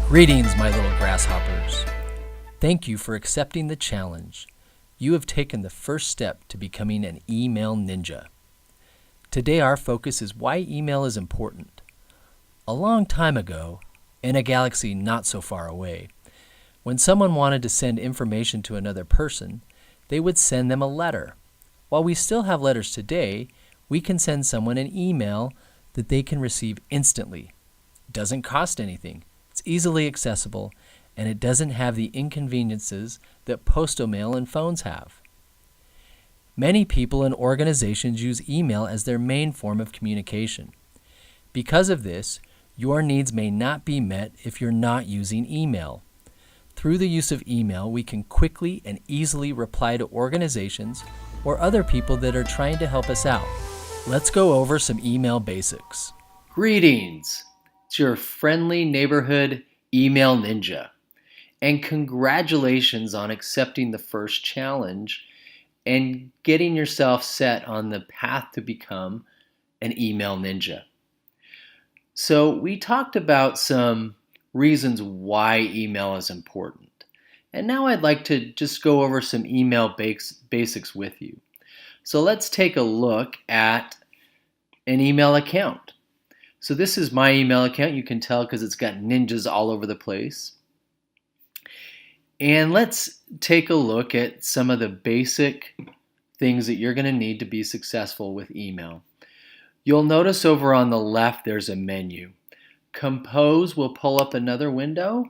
Greetings, my little grasshoppers. Thank you for accepting the challenge. You have taken the first step to becoming an email ninja. Today our focus is why email is important. A long time ago, in a galaxy not so far away, when someone wanted to send information to another person, they would send them a letter. While we still have letters today, we can send someone an email that they can receive instantly. It doesn't cost anything. It's easily accessible, and it doesn't have the inconveniences that postal mail and phones have. Many people and organizations use email as their main form of communication. Because of this, your needs may not be met if you're not using email. Through the use of email, we can quickly and easily reply to organizations or other people that are trying to help us out. Let's go over some email basics. Greetings! It's your friendly neighborhood email ninja. And congratulations on accepting the first challenge and getting yourself set on the path to become an email ninja. So we talked about some reasons why email is important. And now I'd like to just go over some email basics with you. So let's take a look at an email account. So this is my email account. You can tell because it's got ninjas all over the place. And let's take a look at some of the basic things that you're going to need to be successful with email. You'll notice over on the left there's a menu. Compose will pull up another window.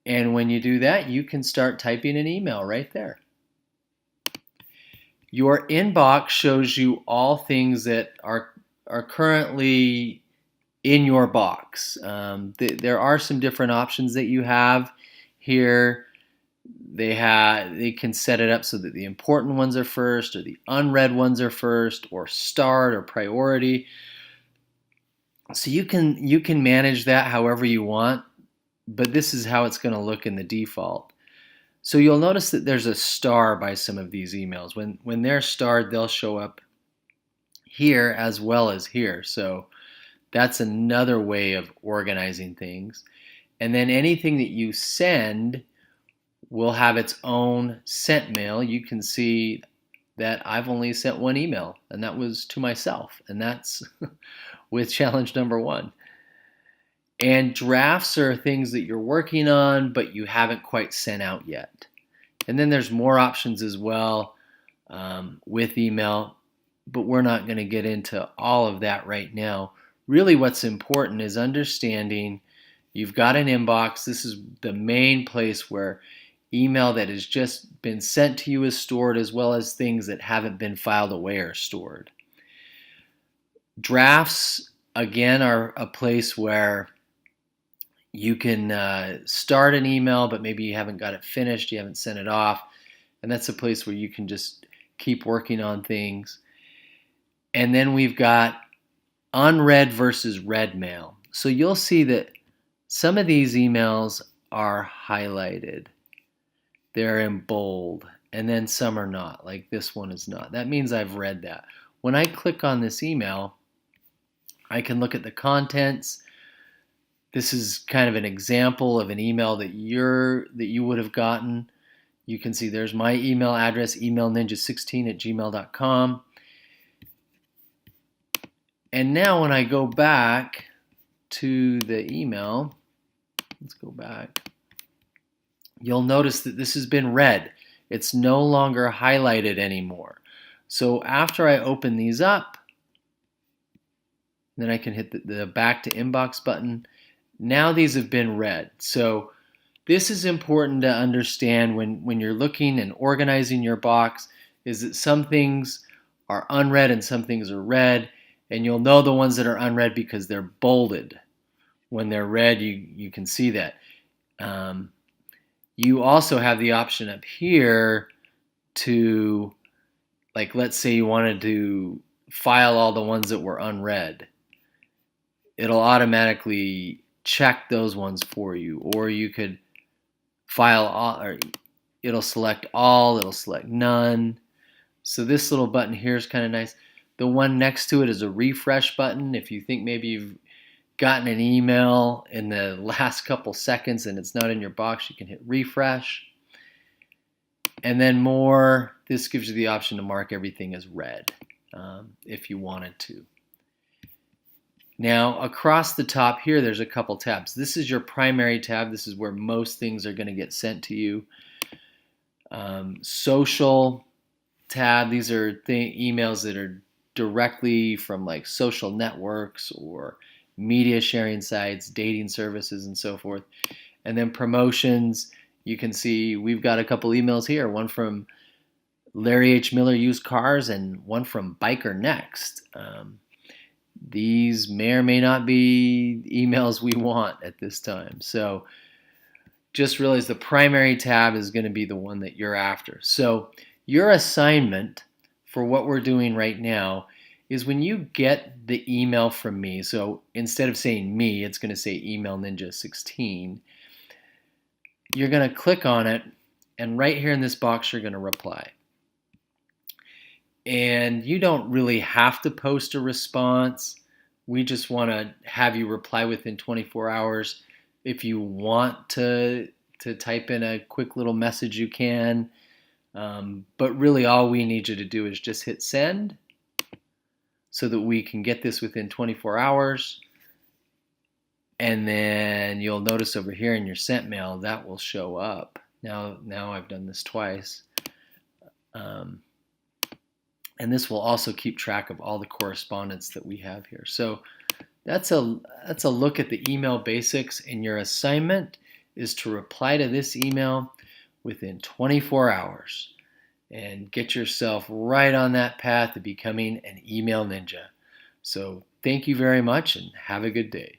And when you do that, you can start typing an email right there. Your inbox shows you all things that are currently in your box. There are some different options that you have here. They can set it up so that the important ones are first, or the unread ones are first, or start or priority. So you can manage that however you want, but this is how it's going to look in the default. So you'll notice that there's a star by some of these emails. When they're starred, they'll show up here as well as here. So that's another way of organizing things. And then anything that you send will have its own sent mail. You can see that I've only sent one email, and that was to myself, and that's with challenge number 1. And drafts are things that you're working on, but you haven't quite sent out yet. And then there's more options as well with email, but we're not going to get into all of that right now. Really what's important is understanding you've got an inbox. This is the main place where email that has just been sent to you is stored, as well as things that haven't been filed away are stored. Drafts, again, are a place where you can start an email, but maybe you haven't got it finished, you haven't sent it off, and that's a place where you can just keep working on things. And then we've got unread versus read mail. So you'll see that some of these emails are highlighted. They're in bold, and then some are not, like this one is not. That means I've read that. When I click on this email, I can look at the contents. This is kind of an example of an email that you would have gotten. You can see there's my email address, emailninja16@gmail.com. And now when I go back to the email, let's go back, you'll notice that this has been read. It's no longer highlighted anymore. So after I open these up, then I can hit the back to inbox button. Now these have been read. So this is important to understand when you're looking and organizing your box, is that some things are unread and some things are read. And you'll know the ones that are unread because they're bolded. When they're read, you can see that. You also have the option up here to, like, let's say you wanted to file all the ones that were unread. It'll automatically check those ones for you. Or you could file all, or it'll select all, it'll select none. So this little button here is kind of nice. The one next to it is a refresh button. If you think maybe gotten an email in the last couple seconds and it's not in your box, you can hit refresh. And then more, this gives you the option to mark everything as read if you wanted to. Now, across the top here, there's a couple tabs. This is your primary tab. This is where most things are going to get sent to you. Social tab, these are emails that are directly from like social networks or media sharing sites, dating services, and so forth. And then promotions, you can see we've got a couple emails here, one from Larry H. Miller Used Cars and one from Biker Next. These may or may not be emails we want at this time. So just realize the primary tab is going to be the one that you're after. So your assignment for what we're doing right now is when you get the email from me, so instead of saying me, it's going to say Email Ninja 16. You're going to click on it, and right here in this box, you're going to reply. And you don't really have to post a response. We just want to have you reply within 24 hours. If you want to type in a quick little message, you can. But really all we need you to do is just hit send so that we can get this within 24 hours. And then you'll notice over here in your sent mail, that will show up. Now I've done this twice. And this will also keep track of all the correspondence that we have here. So that's a look at the email basics, and your assignment is to reply to this email within 24 hours and get yourself right on that path to becoming an email ninja. So thank you very much and have a good day.